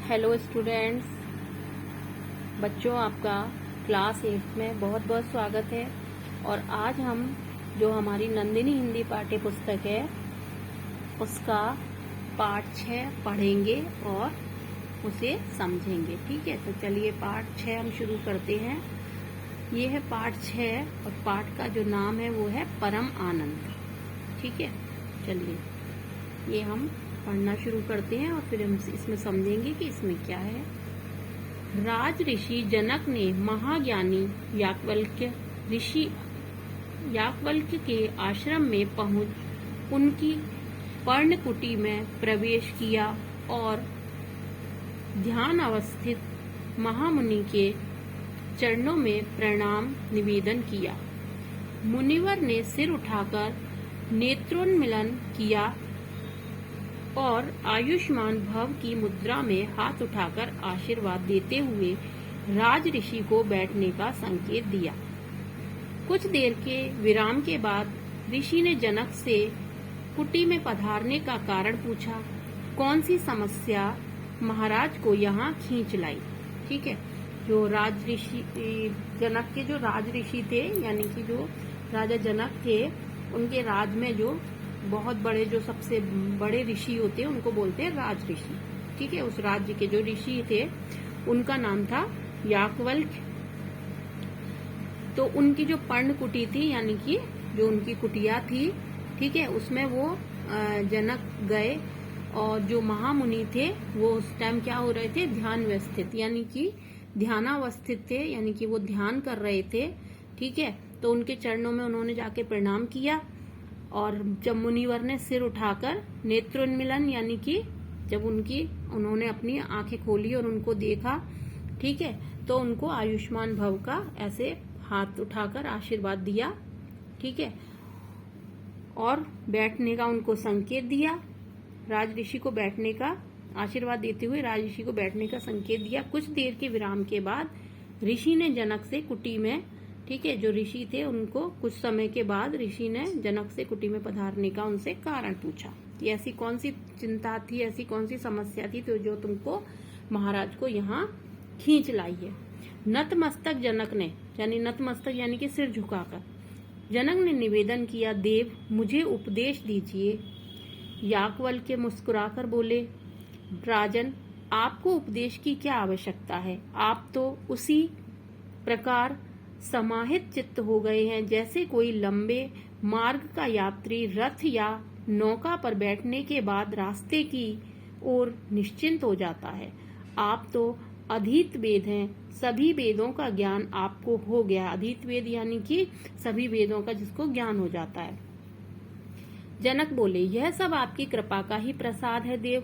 Hello students, बच्चों आपका class 8 में बहुत बहुत स्वागत है। और आज हम जो हमारी नंदिनी हिंदी पाठ्य पुस्तक है उसका पाठ 6 पढ़ेंगे और उसे समझेंगे। ठीक है, तो चलिए पाठ 6 हम शुरू करते हैं। ये है पाठ 6 और पाठ का जो नाम है वो है परम आनंद। ठीक है, चलिए ये हम पढ़ना शुरू करते हैं और फिर हम इसमें समझेंगे कि इसमें क्या है। राज ऋषि जनक ने महाज्ञानी याज्ञवल्क्य के आश्रम में पहुंच उनकी पर्णकुटी में प्रवेश किया और ध्यान अवस्थित महामुनि के चरणों में प्रणाम निवेदन किया। मुनिवर ने सिर उठाकर नेत्रोन्मिलन किया और आयुष्मान भव की मुद्रा में हाथ उठाकर आशीर्वाद देते हुए राज ऋषि को बैठने का संकेत दिया। कुछ देर के विराम के बाद ऋषि ने जनक से कुटी में पधारने का कारण पूछा। कौन सी समस्या महाराज को यहाँ खींच लाई। ठीक है, जो राज ऋषि जनक के जो राज ऋषि थे, यानी कि जो राजा जनक थे, उनके राज में जो बहुत बड़े, जो सबसे बड़े ऋषि होते हैं उनको बोलते हैं राज ऋषि। ठीक है, उस राज्य के जो ऋषि थे उनका नाम था याज्ञवल्क्य। तो उनकी जो पर्णकुटी थी, यानी कि जो उनकी कुटिया थी, ठीक है, उसमें वो जनक गए और जो महामुनि थे वो उस टाइम क्या हो रहे थे, ध्यान व्यवस्थित, यानी कि ध्यानावस्थित थे, यानी कि वो ध्यान कर रहे थे। ठीक है, तो उनके चरणों में उन्होंने जाके प्रणाम किया और जब मुनिवर ने सिर उठाकर नेत्रोन्मिलन, यानी कि जब उन्होंने अपनी आंखें खोली और उनको देखा, ठीक है, तो उनको आयुष्मान भव का ऐसे हाथ उठाकर आशीर्वाद दिया। ठीक है, और बैठने का उनको संकेत दिया। राज ऋषि को बैठने का आशीर्वाद देते हुए राज ऋषि को बैठने का संकेत दिया। कुछ देर के विराम के बाद ऋषि ने जनक से कुटी में, ठीक है, जो ऋषि थे उनको कुछ समय के बाद ऋषि ने जनक से कुटी में पधारने का उनसे कारण पूछा कि ऐसी कौन सी चिंता थी, ऐसी कौन सी समस्या थी तो जो तुमको महाराज को यहाँ खींच लाई है। नतमस्तक जनक ने, यानी नतमस्तक यानी कि सिर झुकाकर जनक ने निवेदन किया, देव मुझे उपदेश दीजिए। याज्ञवल्क्य मुस्कुराकर बोले, राजन आपको उपदेश की क्या आवश्यकता है, आप तो उसी प्रकार समाहित चित्त हो गए हैं जैसे कोई लंबे मार्ग का यात्री रथ या नौका पर बैठने के बाद रास्ते की ओर निश्चिंत हो जाता है। आप तो अधीत वेद हैं, सभी वेदों का ज्ञान आपको हो गया। अधीत वेद यानी कि सभी वेदों का जिसको ज्ञान हो जाता है। जनक बोले, यह सब आपकी कृपा का ही प्रसाद है देव।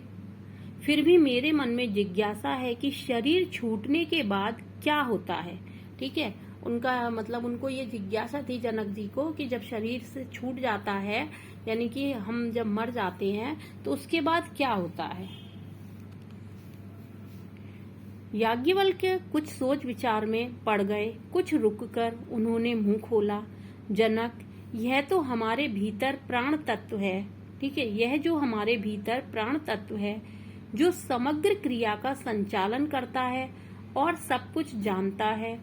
फिर भी मेरे मन में जिज्ञासा है कि शरीर छूटने के बाद क्या होता है। ठीक है, उनका मतलब उनको ये जिज्ञासा थी जनक जी को कि जब शरीर से छूट जाता है, यानी कि हम जब मर जाते हैं तो उसके बाद क्या होता है। याज्ञवल्क्य कुछ सोच विचार में पड़ गए। कुछ रुककर उन्होंने मुंह खोला, जनक यह तो हमारे भीतर प्राण तत्व है। ठीक है, यह जो हमारे भीतर प्राण तत्व है जो समग्र क्रिया का संचालन करता है और सब कुछ जानता है,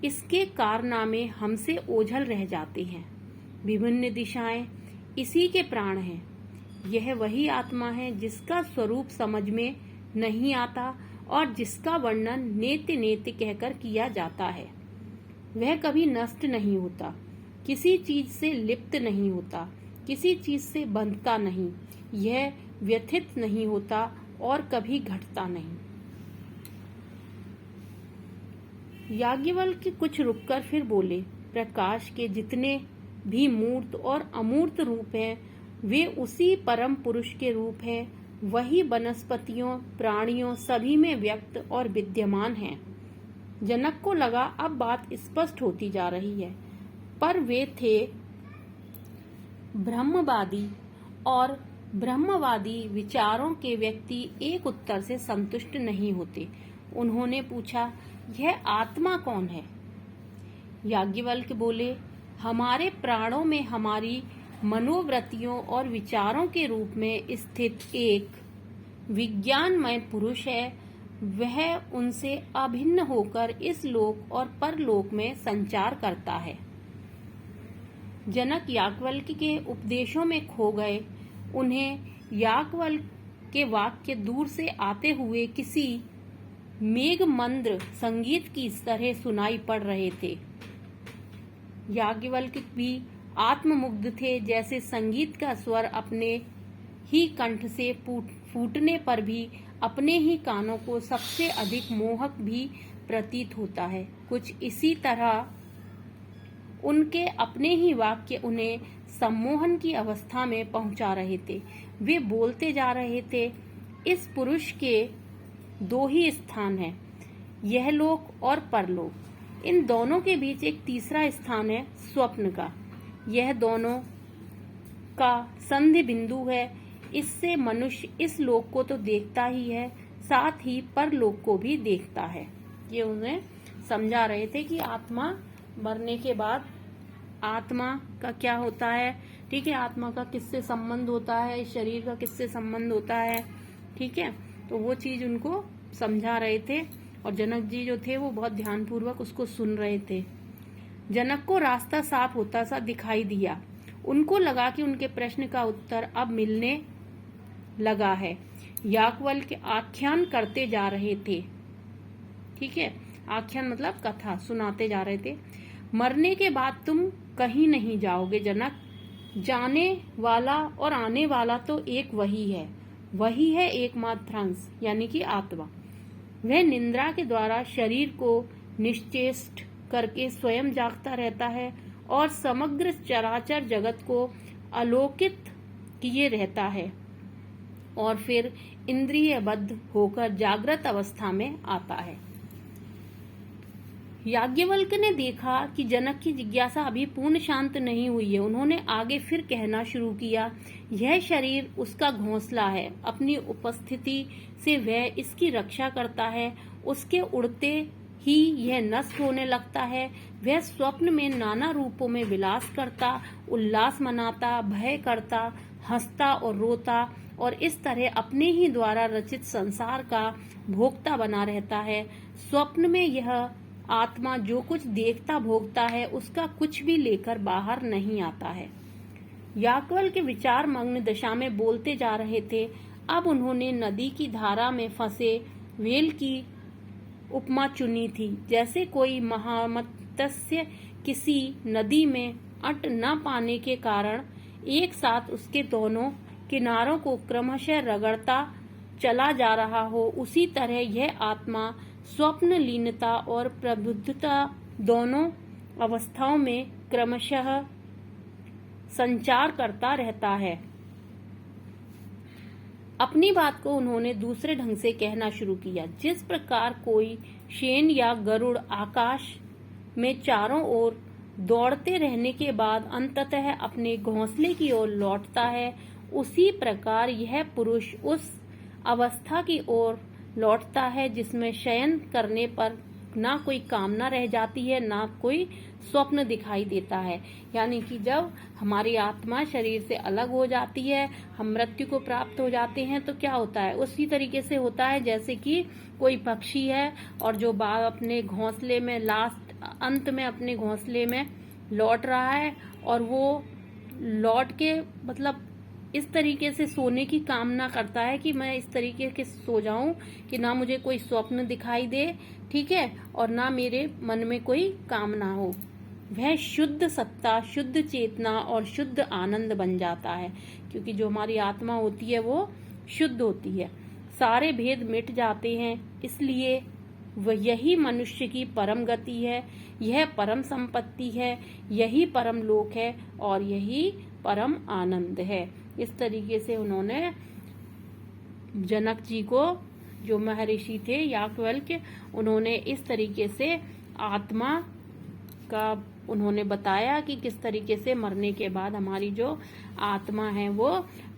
इसके कारनामे हमसे ओझल रह जाते हैं। विभिन्न दिशाएं इसी के प्राण हैं। यह वही आत्मा है जिसका स्वरूप समझ में नहीं आता और जिसका वर्णन नेत्य नेत्य कहकर किया जाता है। वह कभी नष्ट नहीं होता, किसी चीज से लिप्त नहीं होता, किसी चीज से बंधता नहीं, यह व्यथित नहीं होता और कभी घटता नहीं। याज्ञवल्क्य कुछ रुककर फिर बोले, प्रकाश के जितने भी मूर्त और अमूर्त रूप हैं वे उसी परम पुरुष के रूप हैं। वही वनस्पतियों, प्राणियों सभी में व्यक्त और विद्यमान हैं। जनक को लगा अब बात स्पष्ट होती जा रही है, पर वे थे ब्रह्मवादी और ब्रह्मवादी विचारों के व्यक्ति एक उत्तर से संतुष्ट नहीं होते। उन्होंने पूछा, यह आत्मा कौन है। याज्ञवल्क्य बोले, हमारे प्राणों में हमारी मनोवृत्तियों और विचारों के रूप में स्थित एक विज्ञानमय पुरुष है। वह उनसे अभिन्न होकर इस लोक और परलोक में संचार करता है। जनक याज्ञवल्क्य के उपदेशों में खो गए। उन्हें याज्ञवल्क्य के वाक्य दूर से आते हुए किसी मेघमंद्र संगीत की तरह सुनाई पड़ रहे थे। याज्ञवल्क्य भी आत्ममुग्ध थे, जैसे संगीत का स्वर अपने ही कंठ से फूटने पर भी अपने ही कानों को सबसे अधिक मोहक भी प्रतीत होता है। कुछ इसी तरह उनके अपने ही वाक्य उन्हें सम्मोहन की अवस्था में पहुंचा रहे थे। वे बोलते जा रहे थे, इस पुरुष के दो ही स्थान हैं, यह लोक और परलोक। इन दोनों के बीच एक तीसरा स्थान है, स्वप्न का। यह दोनों का संधि बिंदु है। इससे मनुष्य इस लोक को तो देखता ही है, साथ ही परलोक को भी देखता है। ये उन्हें समझा रहे थे कि आत्मा मरने के बाद आत्मा का क्या होता है, ठीक है, आत्मा का किससे संबंध होता है, शरीर का किससे संबंध होता है, ठीक है। तो वो चीज उनको समझा रहे थे और जनक जी जो थे वो बहुत ध्यानपूर्वक उसको सुन रहे थे। जनक को रास्ता साफ होता सा दिखाई दिया। उनको लगा कि उनके प्रश्न का उत्तर अब मिलने लगा है। याज्ञवल्क्य आख्यान करते जा रहे थे, ठीक है, आख्यान मतलब कथा सुनाते जा रहे थे। मरने के बाद तुम कहीं नहीं जाओगे जनक, जाने वाला और आने वाला तो एक वही है एकमात्र अंश, यानी कि आत्मा। वह निद्रा के द्वारा शरीर को निश्चेष्ट करके स्वयं जागता रहता है और समग्र चराचर जगत को आलोकित किए रहता है और फिर इंद्रियबद्ध होकर जागृत अवस्था में आता है। याज्ञवल्क्य ने देखा कि जनक की जिज्ञासा अभी पूर्ण शांत नहीं हुई है। उन्होंने आगे फिर कहना शुरू किया, यह शरीर उसका घोंसला है। अपनी उपस्थिति से वह इसकी रक्षा करता है। उसके उड़ते ही यह नष्ट होने लगता है। वह स्वप्न में नाना रूपों में विलास करता, उल्लास मनाता, भय करता, हंसता और रोता और इस तरह अपने ही द्वारा रचित संसार का भोक्ता बना रहता है। स्वप्न में यह आत्मा जो कुछ देखता भोगता है उसका कुछ भी लेकर बाहर नहीं आता है। याज्ञवल्क्य के विचार मग्न दशा में बोलते जा रहे थे। अब उन्होंने नदी की धारा में फंसे व्हेल की उपमा चुनी थी। जैसे कोई महामत्स्य किसी नदी में अट न पाने के कारण एक साथ उसके दोनों किनारों को क्रमशः रगड़ता चला जा रहा हो, उसी तरह यह आत्मा स्वप्न लीनता और प्रबुद्धता दोनों अवस्थाओं में क्रमशः संचार करता रहता है। अपनी बात को उन्होंने दूसरे ढंग से कहना शुरू किया। जिस प्रकार कोई शेन या गरुड़ आकाश में चारों ओर दौड़ते रहने के बाद अंततः अपने घोंसले की ओर लौटता है, उसी प्रकार यह पुरुष उस अवस्था की ओर लौटता है जिसमें शयन करने पर ना कोई कामना रह जाती है, ना कोई स्वप्न दिखाई देता है। यानी कि जब हमारी आत्मा शरीर से अलग हो जाती है, हम मृत्यु को प्राप्त हो जाते हैं, तो क्या होता है, उसी तरीके से होता है जैसे कि कोई पक्षी है और जो बाघ अपने घोंसले में लास्ट अंत में अपने घोंसले में लौट रहा है और वो लौट के मतलब इस तरीके से सोने की कामना करता है कि मैं इस तरीके के सो जाऊं कि ना मुझे कोई स्वप्न दिखाई दे, ठीक है, और ना मेरे मन में कोई कामना हो। वह शुद्ध सत्ता, शुद्ध चेतना और शुद्ध आनंद बन जाता है, क्योंकि जो हमारी आत्मा होती है वो शुद्ध होती है। सारे भेद मिट जाते हैं। इसलिए वह यही मनुष्य की परम गति है, यह परम संपत्ति है, यही परम लोक है और यही परम आनंद है। इस तरीके से उन्होंने जनक जी को, जो महर्षि थे याज्ञवल्क्य, उन्होंने इस तरीके से आत्मा का उन्होंने बताया कि किस तरीके से मरने के बाद हमारी जो आत्मा है वो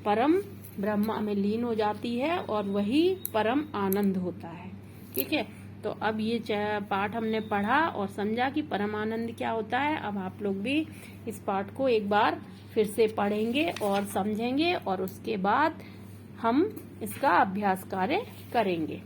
परम ब्रह्मा में लीन हो जाती है और वही परम आनंद होता है। ठीक है, तो अब ये पाठ हमने पढ़ा और समझा कि परम आनंद क्या होता है। अब आप लोग भी इस पाठ को एक बार फिर से पढ़ेंगे और समझेंगे और उसके बाद हम इसका अभ्यास कार्य करेंगे।